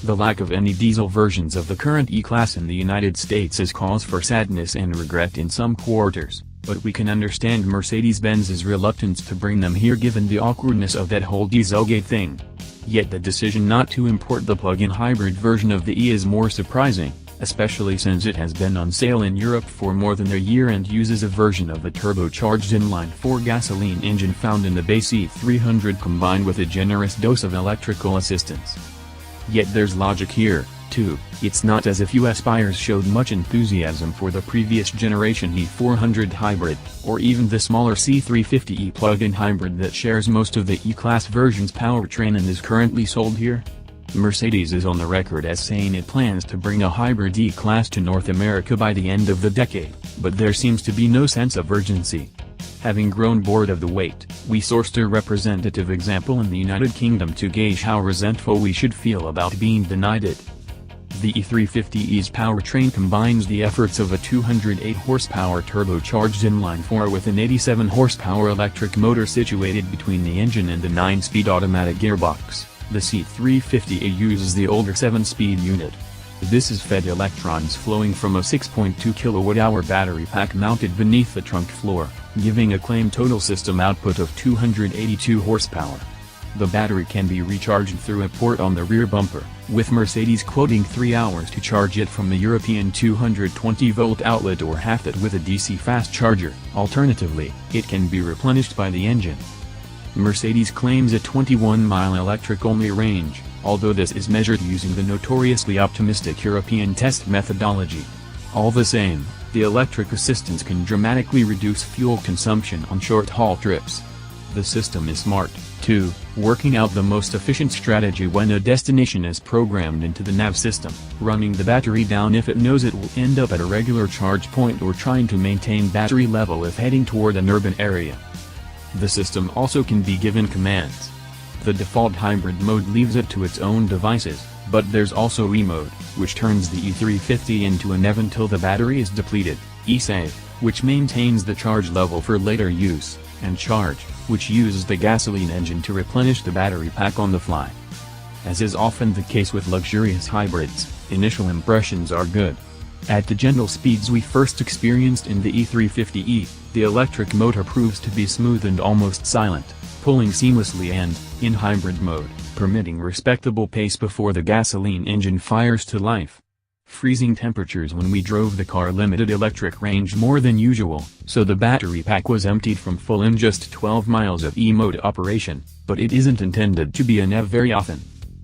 The lack of any diesel versions of the current E-Class in the United States is cause for sadness and regret in some quarters, but we can understand Mercedes-Benz's reluctance to bring them here given the awkwardness of that whole Dieselgate thing. Yet the decision not to import the plug-in hybrid version of the E is more surprising, especially since it has been on sale in Europe for more than a year and uses a version of the turbocharged inline-four gasoline engine found in the base E300 combined with a generous dose of electrical assistance. Yet there's logic here, too. It's not as if US buyers showed much enthusiasm for the previous generation E400 hybrid, or even the smaller C350e plug-in hybrid that shares most of the E-Class version's powertrain and is currently sold here. Mercedes is on the record as saying it plans to bring a hybrid E-Class to North America by the end of the decade, but there seems to be no sense of urgency. Having grown bored of the wait, we sourced a representative example in the United Kingdom to gauge how resentful we should feel about being denied it. The E350e's powertrain combines the efforts of a 208 horsepower turbocharged inline-four with an 87 horsepower electric motor situated between the engine and the 9-speed automatic gearbox. The C350e uses the older 7-speed unit. This is fed electrons flowing from a 6.2 kWh battery pack mounted beneath the trunk floor, giving a claimed total system output of 282 horsepower. The battery can be recharged through a port on the rear bumper, with Mercedes quoting 3 hours to charge it from the European 220-volt outlet or half it with a DC fast charger. Alternatively, it can be replenished by the engine. Mercedes claims a 21-mile electric-only range, although this is measured using the notoriously optimistic European test methodology. All the same, the electric assistance can dramatically reduce fuel consumption on short-haul trips. The system is smart, too, working out the most efficient strategy when a destination is programmed into the nav system, running the battery down if it knows it will end up at a regular charge point or trying to maintain battery level if heading toward an urban area. The system also can be given commands. The default hybrid mode leaves it to its own devices, but there's also E-mode, which turns the E350 into a NEV until the battery is depleted, E-save, which maintains the charge level for later use, and charge, which uses the gasoline engine to replenish the battery pack on the fly. As is often the case with luxurious hybrids, initial impressions are good. At the gentle speeds we first experienced in the E350e, the electric motor proves to be smooth and almost silent, pulling seamlessly and, in hybrid mode, permitting respectable pace before the gasoline engine fires to life. Freezing temperatures when we drove the car limited electric range more than usual, so the battery pack was emptied from full in just 12 miles of E-mode operation, but it isn't intended to be a NEV very often.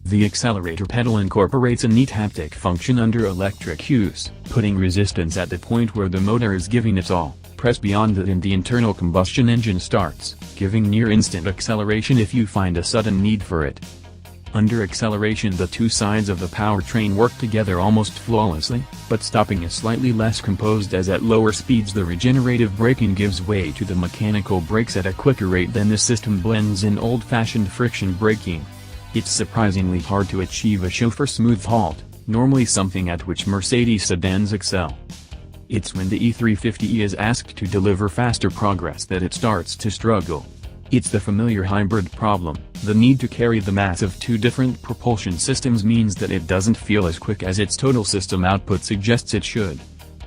The accelerator pedal incorporates a neat haptic function under electric use, putting resistance at the point where the motor is giving its all. Press beyond it and the internal combustion engine starts, giving near-instant acceleration if you find a sudden need for it. Under acceleration the two sides of the powertrain work together almost flawlessly, but stopping is slightly less composed as at lower speeds the regenerative braking gives way to the mechanical brakes at a quicker rate than the system blends in old-fashioned friction braking. It's surprisingly hard to achieve a chauffeur-smooth halt, normally something at which Mercedes sedans excel. It's when the E350e is asked to deliver faster progress that it starts to struggle. It's the familiar hybrid problem. The need to carry the mass of two different propulsion systems means that it doesn't feel as quick as its total system output suggests it should.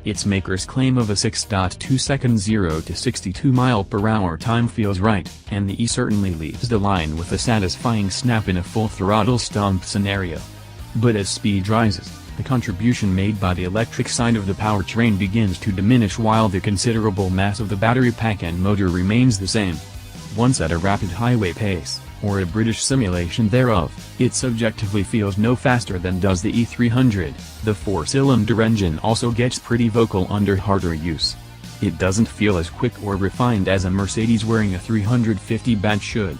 Its maker's claim of a 6.2 second 0 to 62 mph time feels right, and the E certainly leaves the line with a satisfying snap in a full throttle stomp scenario. But as speed rises, the contribution made by the electric side of the powertrain begins to diminish while the considerable mass of the battery pack and motor remains the same. Once at a rapid highway pace, or a British simulation thereof, it subjectively feels no faster than does the E300. The four-cylinder engine also gets pretty vocal under harder use. It doesn't feel as quick or refined as a Mercedes wearing a 350 badge should.